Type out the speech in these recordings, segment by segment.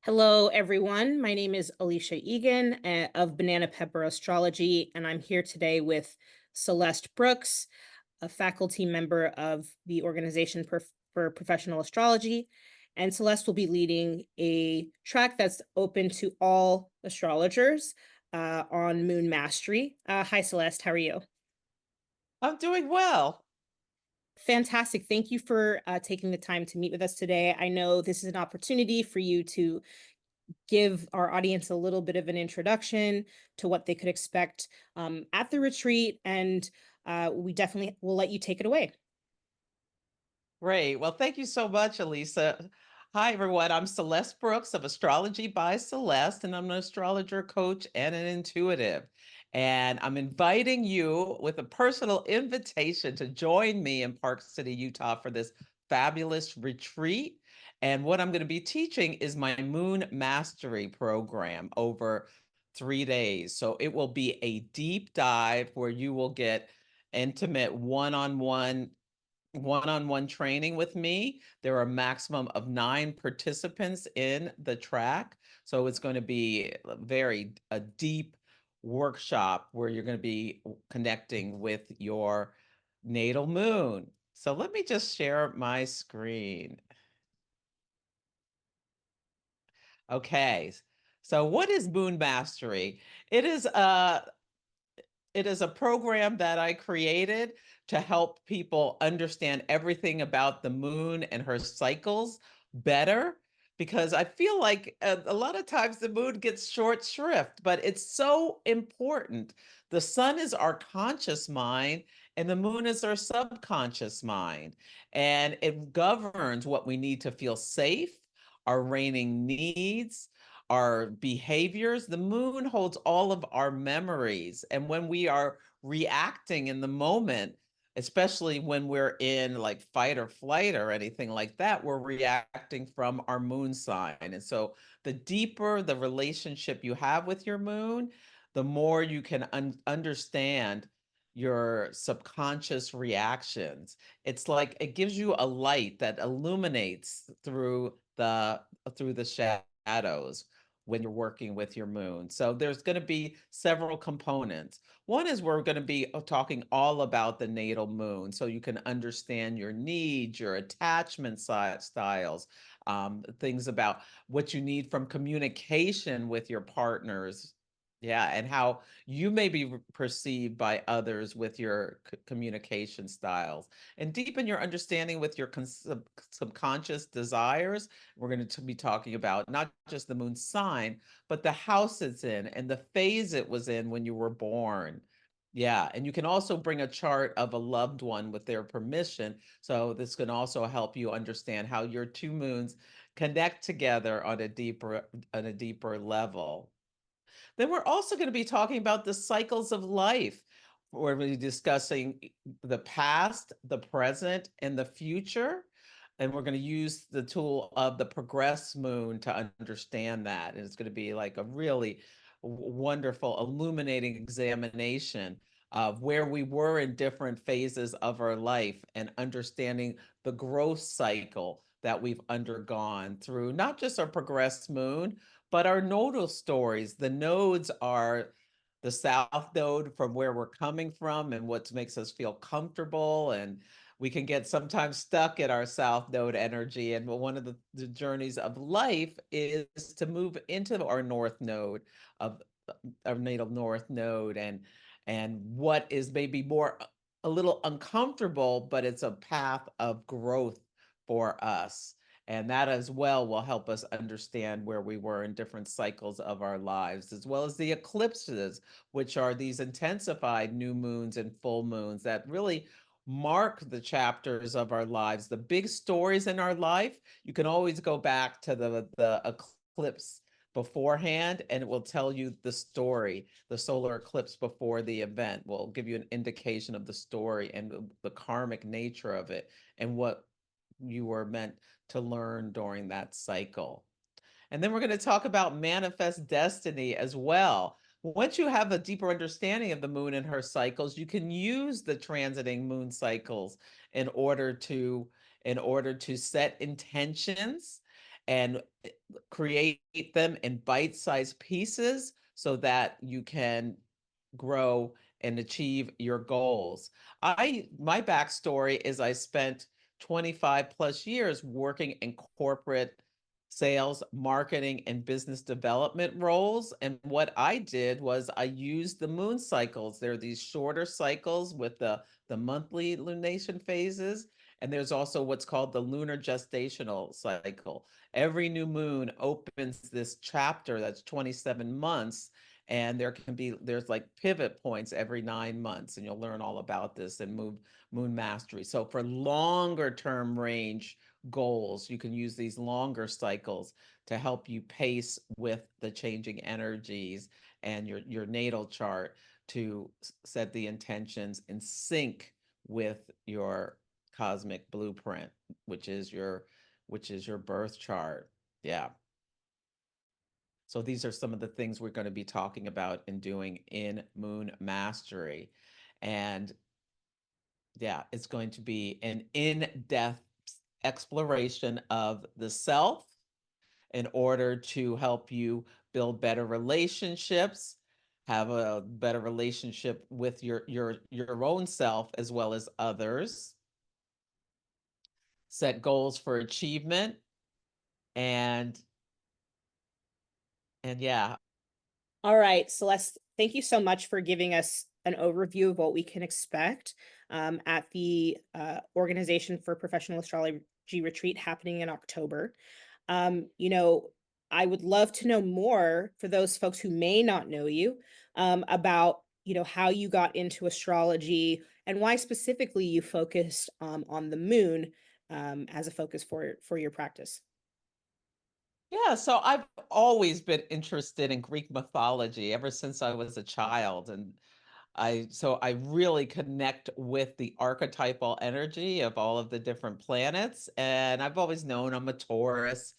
Hello, everyone. My name is Alicia Egan of Banana Pepper Astrology, and I'm here today with Celeste Brooks, a faculty member of the organization for Professional Astrology. And Celeste will be leading a track that's open to all astrologers on Moon Mastery. Hi, Celeste. How are you? I'm doing well. Fantastic. Thank you for taking the time to meet with us today. I know this is an opportunity for you to give our audience a little bit of an introduction to what they could expect at the retreat, and we definitely will let you take it away. Great. Well, thank you so much, Elisa. Hi, everyone. I'm Celeste Brooks of Astrology by Celeste, and I'm an astrologer coach and an intuitive. And I'm inviting you with a personal invitation to join me in Park City, Utah for this fabulous retreat. And what I'm going to be teaching is my Moon Mastery program over 3 days. So it will be a deep dive where you will get intimate one-on-one training with me. There are a maximum of 9 participants in the track. So it's going to be a deep workshop where you're going to be connecting with your natal moon. So let me just share my screen. Okay. So what is Moon Mastery? It is a It is a program that I created to help people understand everything about the moon and her cycles better, because I feel like a lot of times the moon gets short shrift, but it's so important. The sun is our conscious mind and the moon is our subconscious mind, and it governs what we need to feel safe, our reigning needs, our behaviors. The moon holds all of our memories. And when we are reacting in the moment, especially when we're in like fight or flight or anything like that, we're reacting from our moon sign. And so the deeper the relationship you have with your moon, the more you can understand your subconscious reactions. It's like it gives you a light that illuminates through the shadows when you're working with your moon. So there's going to be several components. One is we're going to be talking all about the natal moon so you can understand your needs, your attachment styles, things about what you need from communication with your partners. Yeah, and how you may be perceived by others with your communication styles, and deepen your understanding with your subconscious desires. We're going to be talking about not just the moon sign, but the house it's in and the phase it was in when you were born. Yeah, and you can also bring a chart of a loved one with their permission. So this can also help you understand how your two moons connect together on a deeper level. Then we're also going to be talking about the cycles of life. We're going to be discussing the past, the present, and the future. And we're going to use the tool of the progress moon to understand that. And it's going to be like a really wonderful, illuminating examination of where we were in different phases of our life and understanding the growth cycle that we've undergone through not just our progress moon, but our nodal stories. The nodes are the south node from where we're coming from and what makes us feel comfortable. And we can get sometimes stuck in our south node energy. And one of the journeys of life is to move into our north node of our natal north node, and what is maybe more a little uncomfortable, but it's a path of growth for us. And that as well will help us understand where we were in different cycles of our lives, as well as the eclipses, which are these intensified new moons and full moons that really mark the chapters of our lives, the big stories in our life. You can always go back to the eclipse beforehand, and it will tell you the story. The solar eclipse before the event will give you an indication of the story and the karmic nature of it and what you were meant to learn during that cycle. And then we're going to talk about manifest destiny as well. Once you have a deeper understanding of the moon and her cycles, you can use the transiting moon cycles in order to set intentions and create them in bite-sized pieces so that you can grow and achieve your goals. My backstory is I spent 25 plus years working in corporate sales, marketing, and business development roles. And what I did was I used the moon cycles. There are these shorter cycles with the monthly lunation phases. And there's also what's called the lunar gestational cycle. Every new moon opens this chapter that's 27 months, and there's like pivot points every 9 months, and you'll learn all about this in moon mastery. So for longer term range goals, you can use these longer cycles to help you pace with the changing energies and your natal chart to set the intentions in sync with your cosmic blueprint, which is your birth chart. Yeah. So these are some of the things we're going to be talking about and doing in Moon Mastery. And yeah, it's going to be an in-depth exploration of the self in order to help you build better relationships, have a better relationship with your own self as well as others, set goals for achievement, and yeah. All right, Celeste, thank you so much for giving us an overview of what we can expect at the Organization for Professional Astrology retreat happening in October. You know, I would love to know more for those folks who may not know you about, how you got into astrology and why specifically you focused on the moon as a focus for your practice. Yeah, so I've always been interested in Greek mythology ever since I was a child, and I really connect with the archetypal energy of all of the different planets, and I've always known I'm a Taurus,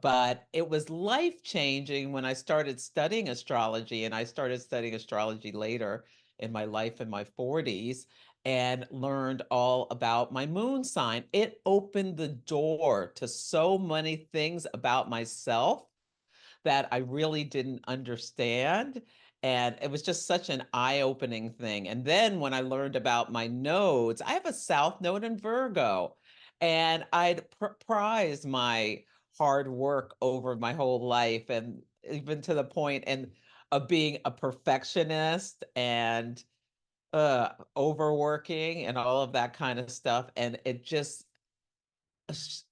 but it was life-changing when I started studying astrology, and I started studying astrology later in my life in my 40s and learned all about my moon sign. It opened the door to so many things about myself that I really didn't understand. And it was just such an eye-opening thing. And then when I learned about my nodes, I have a South Node in Virgo, and I'd prized my hard work over my whole life, and even to the point of being a perfectionist and overworking and all of that kind of stuff. And it just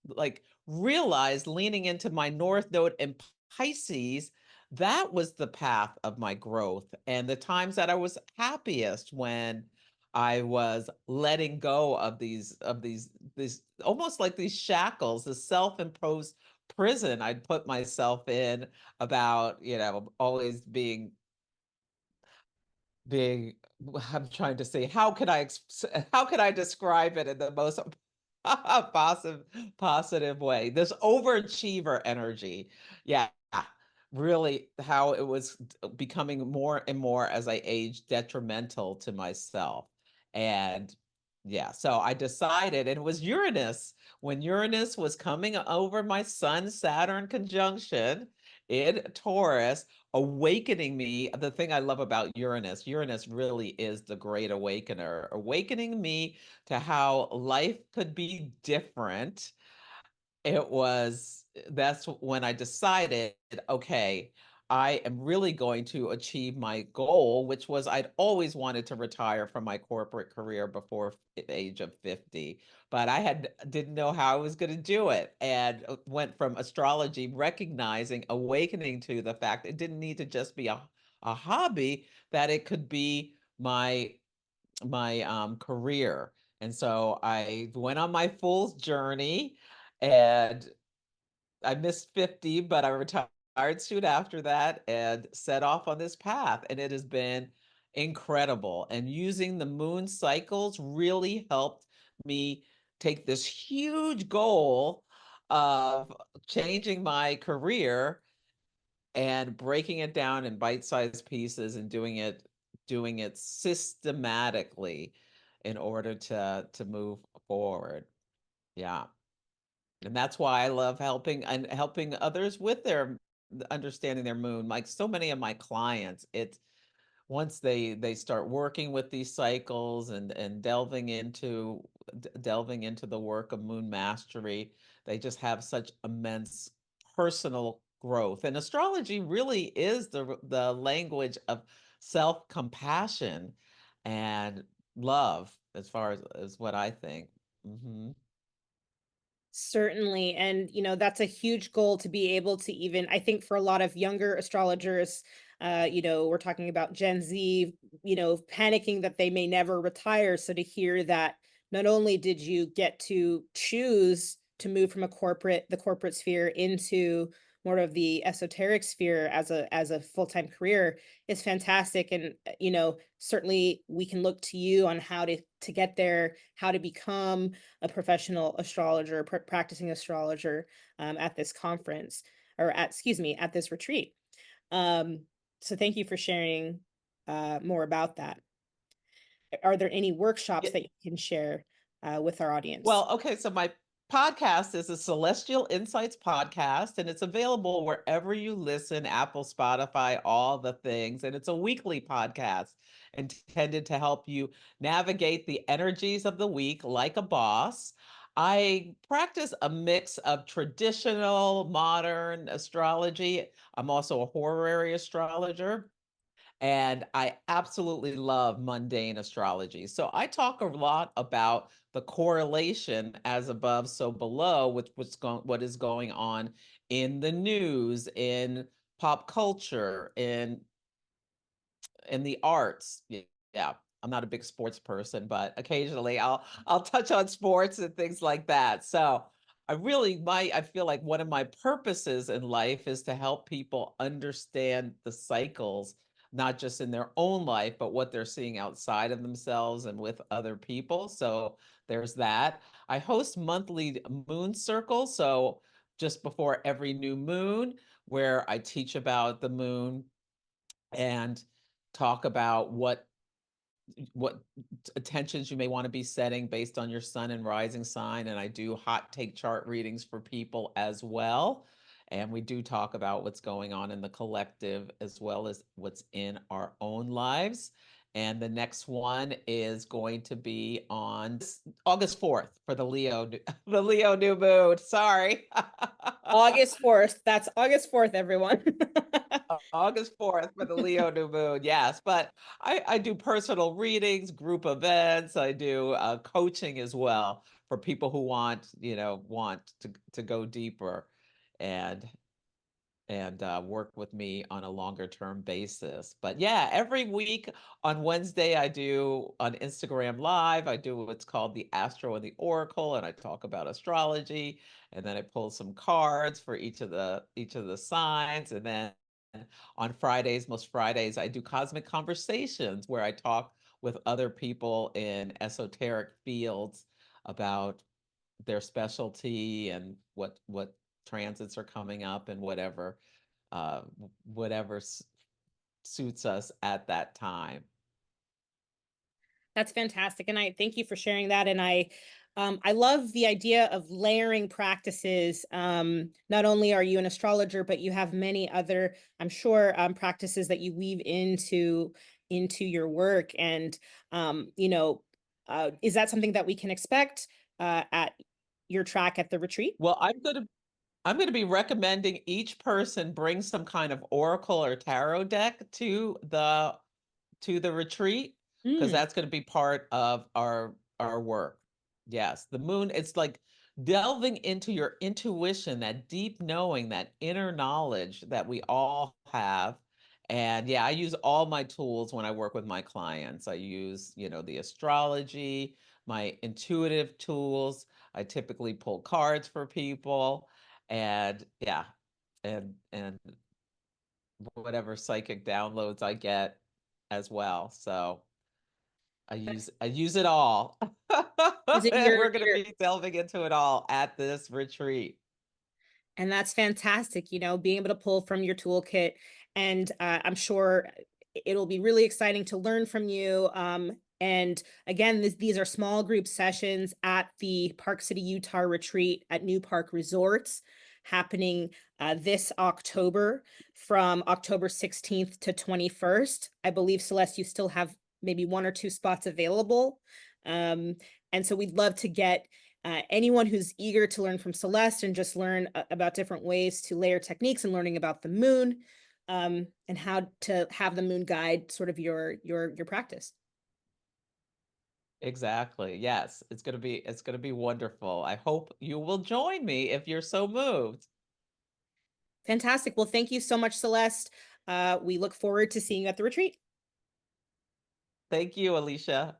like realized leaning into my North Node in Pisces, that was the path of my growth. And the times that I was happiest when I was letting go of these almost like these shackles, the self-imposed prison I'd put myself in about, always being I'm trying to say, how could I describe it in the most positive positive way? This overachiever energy. Yeah. Really how it was becoming more and more as I aged detrimental to myself. And yeah, so I decided, and it was Uranus, when Uranus was coming over my Sun Saturn conjunction in Taurus, awakening me. The thing I love about Uranus really is the great awakener, awakening me to how life could be different. That's when I decided, okay, I am really going to achieve my goal, which was I'd always wanted to retire from my corporate career before the age of 50, but didn't know how I was going to do it, and went from astrology, recognizing, awakening to the fact it didn't need to just be a hobby, that it could be my career. And so I went on my fool's journey, and I missed 50, but I retired soon after that and set off on this path. And it has been incredible. And using the moon cycles really helped me take this huge goal of changing my career and breaking it down in bite-sized pieces and doing it systematically in order to move forward. Yeah. And that's why I love helping others with their understanding their moon. Like so many of my clients, it's once they start working with these cycles and delving into the work of moon mastery, they just have such immense personal growth. And astrology really is the language of self-compassion and love, as far as what I think. Hmm. Certainly. And, that's a huge goal to be able to even, I think for a lot of younger astrologers, we're talking about Gen Z, panicking that they may never retire. So to hear that not only did you get to choose to move from the corporate sphere into more of the esoteric sphere as a full-time career is fantastic. And, certainly we can look to you on how to get there, how to become a professional astrologer, practicing astrologer at this conference excuse me, at this retreat. So thank you for sharing more about that. Are there any workshops that you can share with our audience? Well, okay, so my podcast is a Celestial Insights podcast, and it's available wherever you listen, Apple, Spotify, all the things. And it's a weekly podcast intended to help you navigate the energies of the week like a boss. I practice a mix of traditional, modern astrology. I'm also a horary astrologer. And I absolutely love mundane astrology. So I talk a lot about the correlation as above, so below, with what is going on in the news, in pop culture, in the arts. Yeah. I'm not a big sports person, but occasionally I'll touch on sports and things like that. So I feel like one of my purposes in life is to help people understand the cycles, not just in their own life, but what they're seeing outside of themselves and with other people. So there's that. I host monthly moon circles. So just before every new moon, where I teach about the moon and talk about what attentions you may want to be setting based on your sun and rising sign. And I do hot take chart readings for people as well. And we do talk about what's going on in the collective as well as what's in our own lives. And the next one is going to be on August 4th for the the Leo new moon. Sorry. August 4th. That's August 4th, everyone. August 4th for the Leo new moon, yes. But I do personal readings, group events. I do coaching as well for people who want to go deeper and work with me on a longer term basis. But yeah, every week on Wednesday, I do on Instagram Live, I do what's called the Astro and the Oracle, and I talk about astrology. And then I pull some cards for each of the signs. And then on Fridays, most Fridays, I do cosmic conversations where I talk with other people in esoteric fields about their specialty and what transits are coming up and whatever suits us at that time. That's fantastic, and I thank you for sharing that. And I love the idea of layering practices. Not only are you an astrologer, but you have many other, I'm sure, practices that you weave into your work. And is that something that we can expect at your track at the retreat? Well, I'm going to be recommending each person bring some kind of oracle or tarot deck to the retreat, because Mm. that's going to be part of our work. Yes, the moon, it's like delving into your intuition, that deep knowing, that inner knowledge that we all have. And yeah, I use all my tools when I work with my clients. I use, the astrology, my intuitive tools. I typically pull cards for people, and yeah, and whatever psychic downloads I get as well. So I use it all. Is it And your we're going to your be delving into it all at this retreat. And that's fantastic, being able to pull from your toolkit. And I'm sure it'll be really exciting to learn from you. And again, these are small group sessions at the Park City, Utah retreat at New Park Resorts happening this October from October 16th to 21st. I believe, Celeste, you still have maybe one or two spots available. Um, and so we'd love to get anyone who's eager to learn from Celeste and just learn about different ways to layer techniques and learning about the moon, and how to have the moon guide sort of your practice. Exactly. Yes, it's going to be wonderful. I hope you will join me if you're so moved. Fantastic. Well, thank you so much, Celeste. We look forward to seeing you at the retreat. Thank you, Alicia.